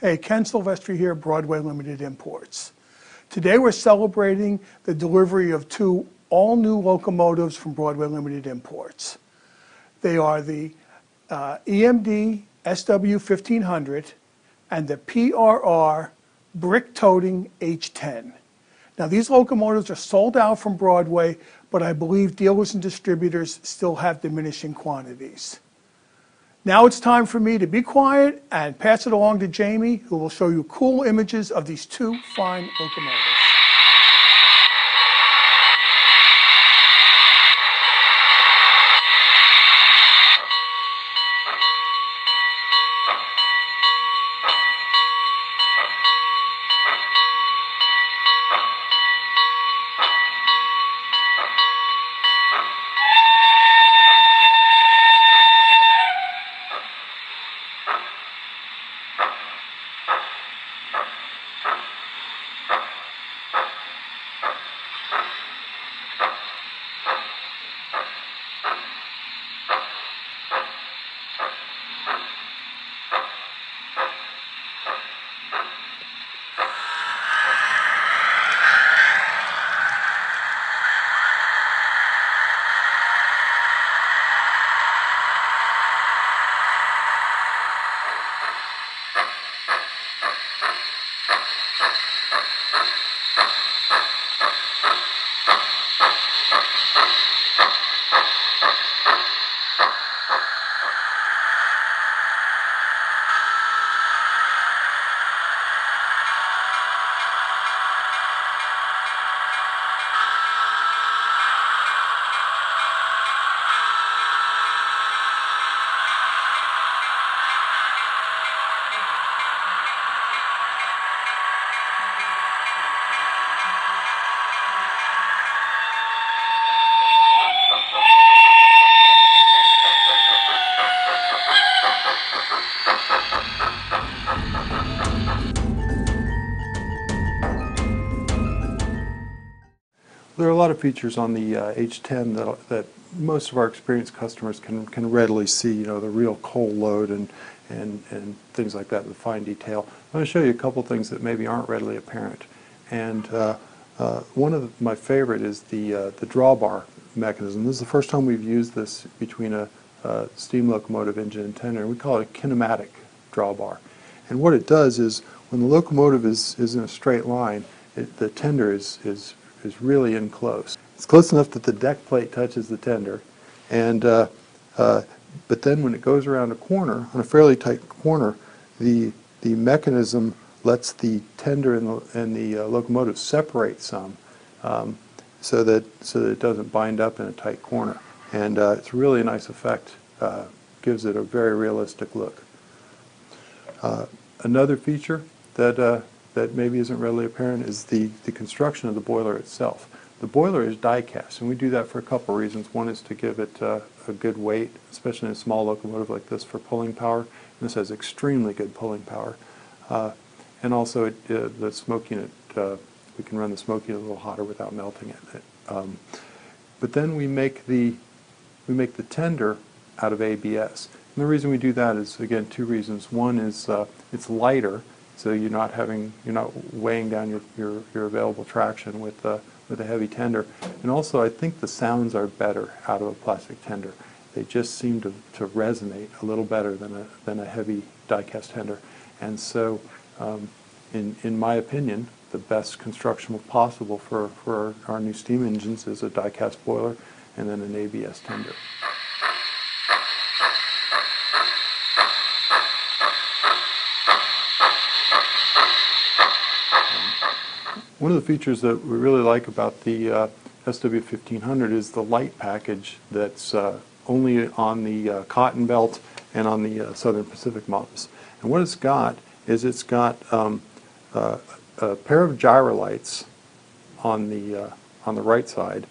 Hey, Ken Silvestri here, Broadway Limited Imports. Today we're celebrating the delivery of two all-new locomotives from Broadway Limited Imports. They are the Emd Sw1500 and the Prr brick-toting H10. Now these locomotives are sold out from Broadway, but I believe dealers and distributors still have diminishing quantities. Now it's time for me to be quiet and pass it along to Jamie, who will show you cool images of these two fine locomotives. There are a lot of features on the H10 that most of our experienced customers can readily see. You know, the real coal load and things like that, the fine detail. I'm going to show you a couple things that maybe aren't readily apparent. And one of my favorite is the drawbar mechanism. This is the first time we've used this between a steam locomotive engine and tender. We call it a kinematic drawbar. And what it does is when the locomotive is in a straight line, the tender is really in close. It's close enough that the deck plate touches the tender, and but then when it goes around a corner, on a fairly tight corner, the mechanism lets the tender and the locomotive separate some, so that it doesn't bind up in a tight corner. And it's really a nice effect. Gives it a very realistic look. Another feature that maybe isn't readily apparent is the construction of the boiler itself. The boiler is die-cast, and we do that for a couple reasons. One is to give it a good weight, especially in a small locomotive like this, for pulling power. And this has extremely good pulling power. And also the smoke unit, we can run the smoke unit a little hotter without melting it. But then we make the tender out of ABS. And the reason we do that is, again, two reasons. One is it's lighter, so you're not weighing down your available traction with a heavy tender. And also, I think the sounds are better out of a plastic tender. They just seem to resonate a little better than a heavy die-cast tender. And so, in my opinion, the best construction possible for our new steam engines is a die-cast boiler and then an ABS tender. One of the features that we really like about the Sw1500 is the light package that's only on the Cotton Belt and on the Southern Pacific models. And what it's got is it's got a pair of gyro lights on the right side.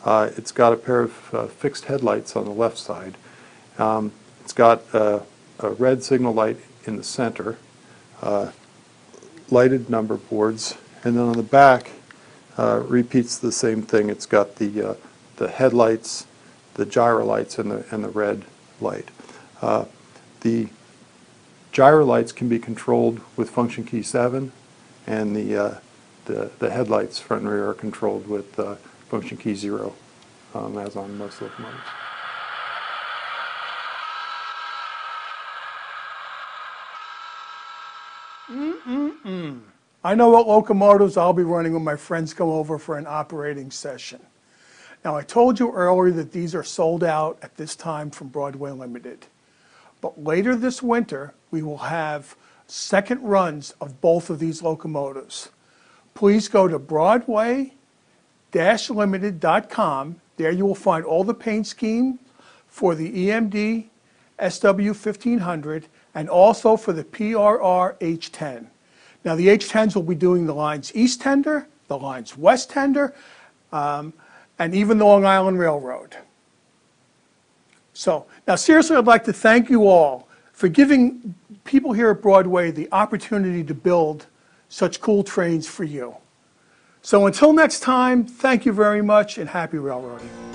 It's got a pair of fixed headlights on the left side. It's got a red signal light in the center, lighted number boards. And then on the back, repeats the same thing. It's got the headlights, the gyro lights, and the red light. The gyro lights can be controlled with function key 7, and the headlights, front and rear, are controlled with function key 0, as on most locomotives. I know what locomotives I'll be running when my friends come over for an operating session. Now, I told you earlier that these are sold out at this time from Broadway Limited. But later this winter, we will have second runs of both of these locomotives. Please go to Broadway-Limited.com. There you will find all the paint scheme for the Emd Sw1500 and also for the Prr H10. Now, the H10s will be doing the lines East Tender, the lines West Tender, and even the Long Island Railroad. So, now seriously, I'd like to thank you all for giving people here at Broadway the opportunity to build such cool trains for you. So until next time, thank you very much and happy railroading.